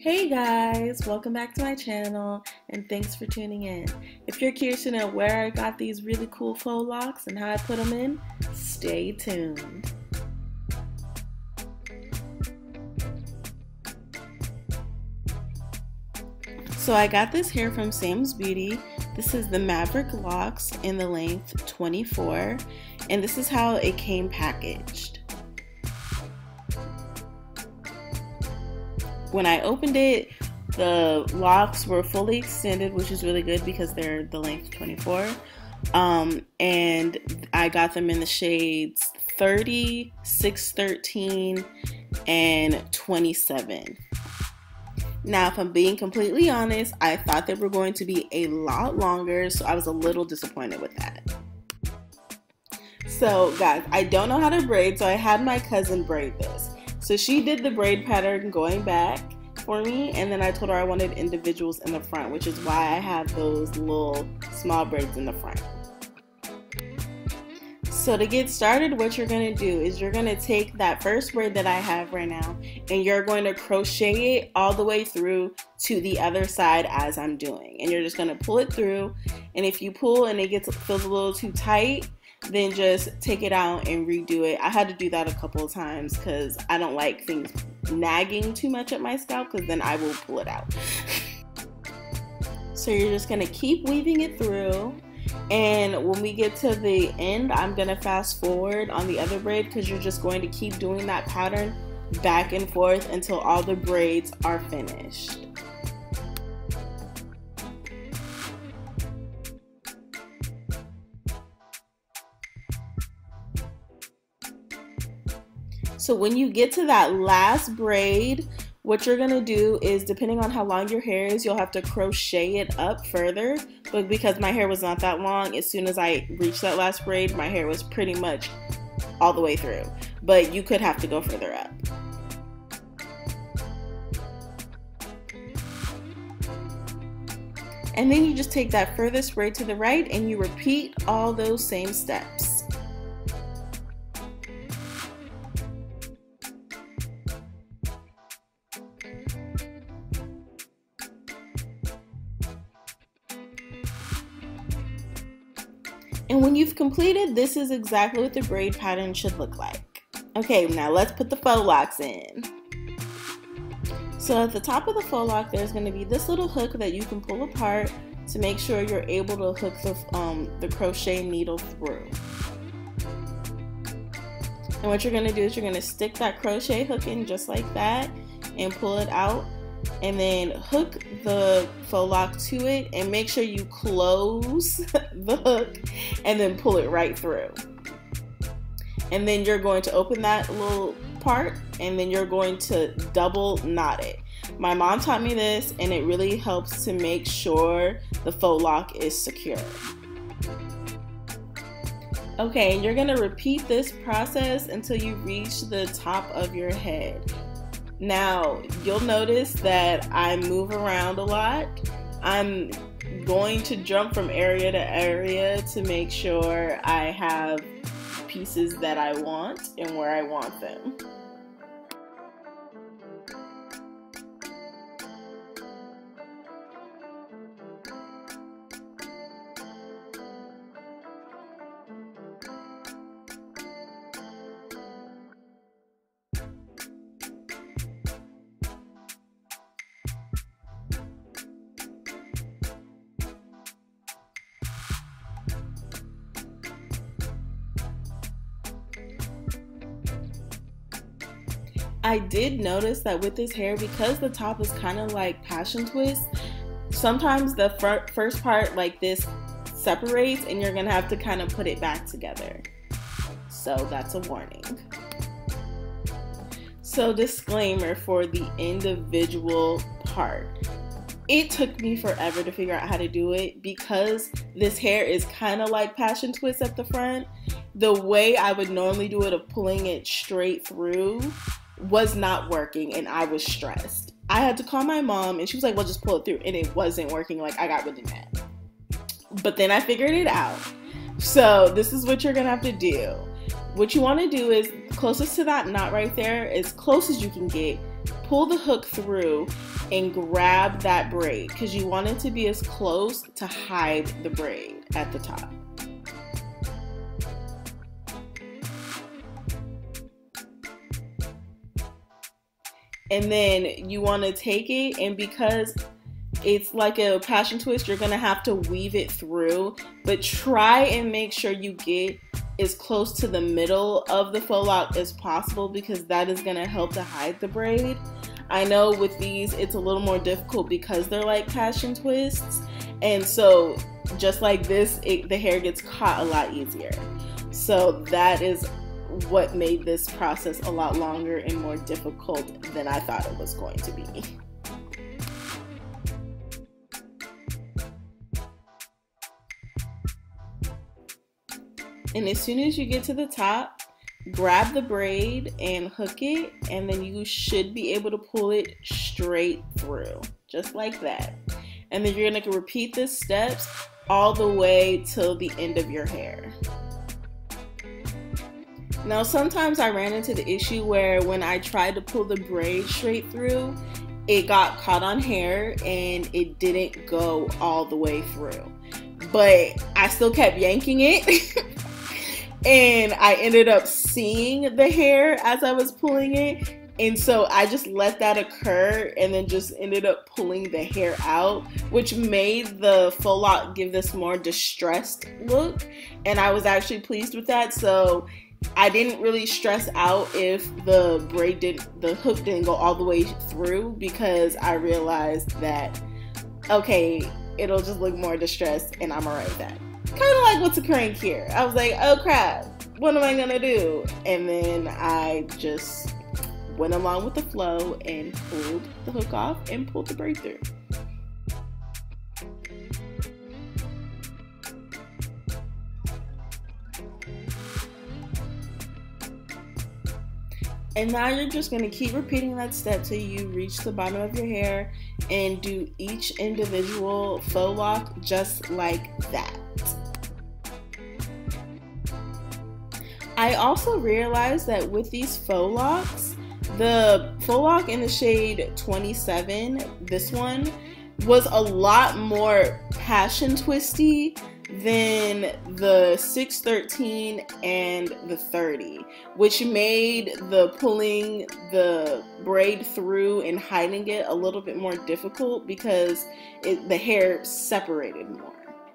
Hey guys, welcome back to my channel and thanks for tuning in. If you're curious to know where I got these really cool faux locks and how I put them in, stay tuned. So I got this hair from Sam's Beauty. This is the Maverick Locs in the length 24, and this is how it came packaged. When I opened it, the locks were fully extended, which is really good because they're the length 24. And I got them in the shades 30, 613, and 27. Now, if I'm being completely honest, I thought they were going to be a lot longer, so I was a little disappointed with that. So guys, I don't know how to braid, so I had my cousin braid this. So she did the braid pattern going back for me, and then I told her I wanted individuals in the front, which is why I have those little small braids in the front. So to get started, what you're going to do is you're going to take that first braid that I have right now, and you're going to crochet it all the way through to the other side as I'm doing. And you're just going to pull it through, and if you pull and it feels a little too tight, then just take it out and redo it. I had to do that a couple of times because I don't like things nagging too much at my scalp, because then I will pull it out. So you're just going to keep weaving it through, and when we get to the end, I'm going to fast forward on the other braid, because you're just going to keep doing that pattern back and forth until all the braids are finished. So when you get to that last braid, what you're going to do is, depending on how long your hair is, you'll have to crochet it up further. But because my hair was not that long, as soon as I reached that last braid, my hair was pretty much all the way through. But you could have to go further up. And then you just take that furthest braid to the right and you repeat all those same steps. And when you've completed, this is exactly what the braid pattern should look like. Okay, now let's put the faux locks in. So at the top of the faux lock, there's going to be this little hook that you can pull apart to make sure you're able to hook the crochet needle through. And what you're going to do is you're going to stick that crochet hook in just like that and pull it out, and then hook the faux lock to it and make sure you close the hook and then pull it right through. And then you're going to open that little part and then you're going to double knot it. My mom taught me this, and it really helps to make sure the faux lock is secure. Okay, and you're going to repeat this process until you reach the top of your head. Now, you'll notice that I move around a lot. I'm going to jump from area to area to make sure I have pieces that I want and where I want them. I did notice that with this hair, because the top is kind of like passion twist, sometimes the first part like this separates and you're gonna have to kind of put it back together. So that's a warning. So disclaimer for the individual part. It took me forever to figure out how to do it because this hair is kind of like passion twist at the front. The way I would normally do it of pulling it straight through was not working, and I was stressed. I had to call my mom and she was like, well, just pull it through, and it wasn't working. Like, I got really mad, but then I figured it out. So this is what you're gonna have to do. What you want to do is closest to that knot right there, as close as you can get, pull the hook through and grab that braid because you want it to be as close to hide the braid at the top. And then you want to take it, and because it's like a passion twist, you're gonna have to weave it through, but try and make sure you get as close to the middle of the faux lock as possible because that is gonna help to hide the braid. I know with these it's a little more difficult because they're like passion twists, and so just like this, the hair gets caught a lot easier. So that is what made this process a lot longer and more difficult than I thought it was going to be. And as soon as you get to the top, grab the braid and hook it, and then you should be able to pull it straight through, just like that. And then you're gonna repeat the steps all the way till the end of your hair. Now, sometimes I ran into the issue where when I tried to pull the braid straight through, it got caught on hair and it didn't go all the way through. But I still kept yanking it. And I ended up seeing the hair as I was pulling it. And so I just let that occur and then just ended up pulling the hair out, which made the faux lock give this more distressed look. And I was actually pleased with that. So I didn't really stress out if the hook didn't go all the way through, because I realized that, okay, it'll just look more distressed and I'm alright with that. Kind of like what's occurring here. I was like, oh crap, what am I gonna do? And then I just went along with the flow and pulled the hook off and pulled the braid through. And now you're just going to keep repeating that step till you reach the bottom of your hair and do each individual faux lock just like that. I also realized that with these faux locks, the faux lock in the shade 27, this one, was a lot more passion twisty than the 613 and the 30, which made the pulling the braid through and hiding it a little bit more difficult because the hair separated more.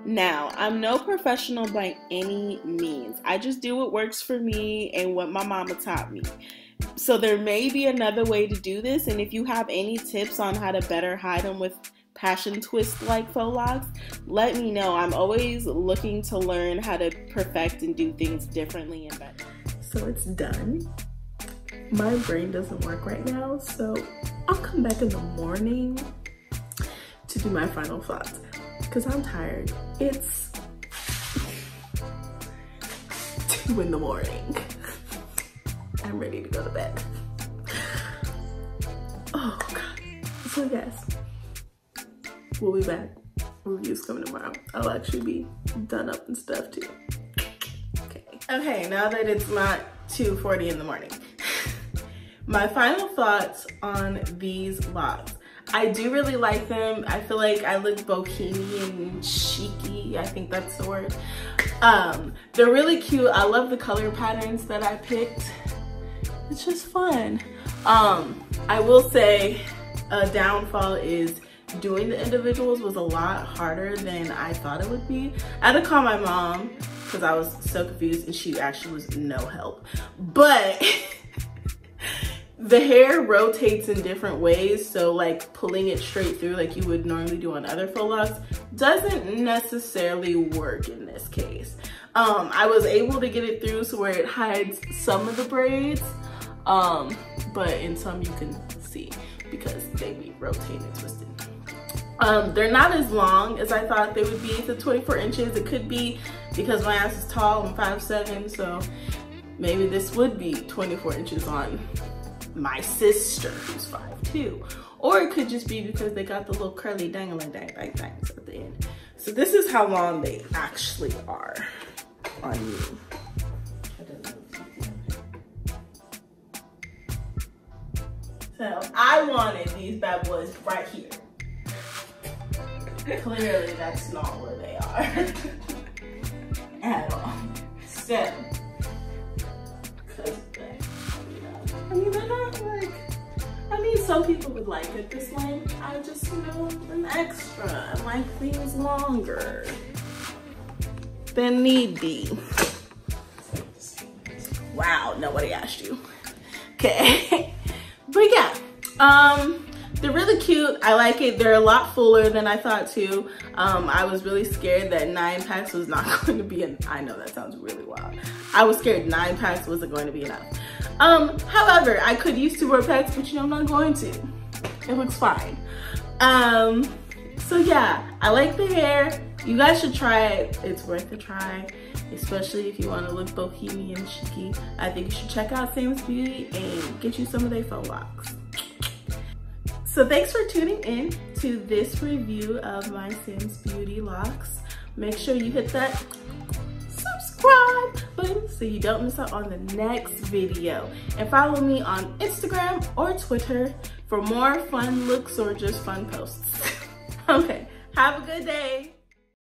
Now, I'm no professional by any means. I just do what works for me and what my mama taught me. So there may be another way to do this, and if you have any tips on how to better hide them with passion twist like faux locks, let me know. I'm always looking to learn how to perfect and do things differently and better. So it's done. My brain doesn't work right now, so I'll come back in the morning to do my final thoughts because I'm tired. It's 2 in the morning. I'm ready to go to bed. Oh God. So yes, we'll be back. Review's coming tomorrow. I'll actually be done up and stuff too. Okay, now that it's not 2:40 in the morning, my final thoughts on these locks. I do really like them. I feel like I look bohemian and chic-y. I think that's the word. They're really cute. I love the color patterns that I picked. It's just fun. I will say a downfall is doing the individuals was a lot harder than I thought it would be. I had to call my mom because I was so confused and she actually was no help. But the hair rotates in different ways, so like pulling it straight through like you would normally do on other faux locks doesn't necessarily work in this case. I was able to get it through so where it hides some of the braids, but in some you can see because they be rotating and twisted. They're not as long as I thought they would be. It's 24 inches. It could be because my ass is tall, I'm 5'7", so maybe this would be 24 inches on my sister who's 5'2". Or it could just be because they got the little curly dangling dangs at the end. So this is how long they actually are on me. I don't know if you can. So I wanted these bad boys right here. Clearly that's not where they are at all. So, I mean, they're not like, I mean, some people would like it this length. I just, you know, an extra. I like things longer than need be. Wow, nobody asked you. Okay, but yeah, they're really cute. I like it. They're a lot fuller than I thought too. I was really scared that 9 packs was not going to be I know that sounds really wild. I was scared 9 packs wasn't going to be enough. However, I could use 2 more packs, but you know I'm not going to. It looks fine. So yeah, I like the hair. You guys should try it. It's worth a try, especially if you want to look bohemian chicy. I think you should check out Sam's Beauty and get you some of their faux locks. So thanks for tuning in to this review of my Sam's Beauty locks. Make sure you hit that subscribe button so you don't miss out on the next video. And follow me on Instagram or Twitter for more fun looks or just fun posts. Okay, have a good day.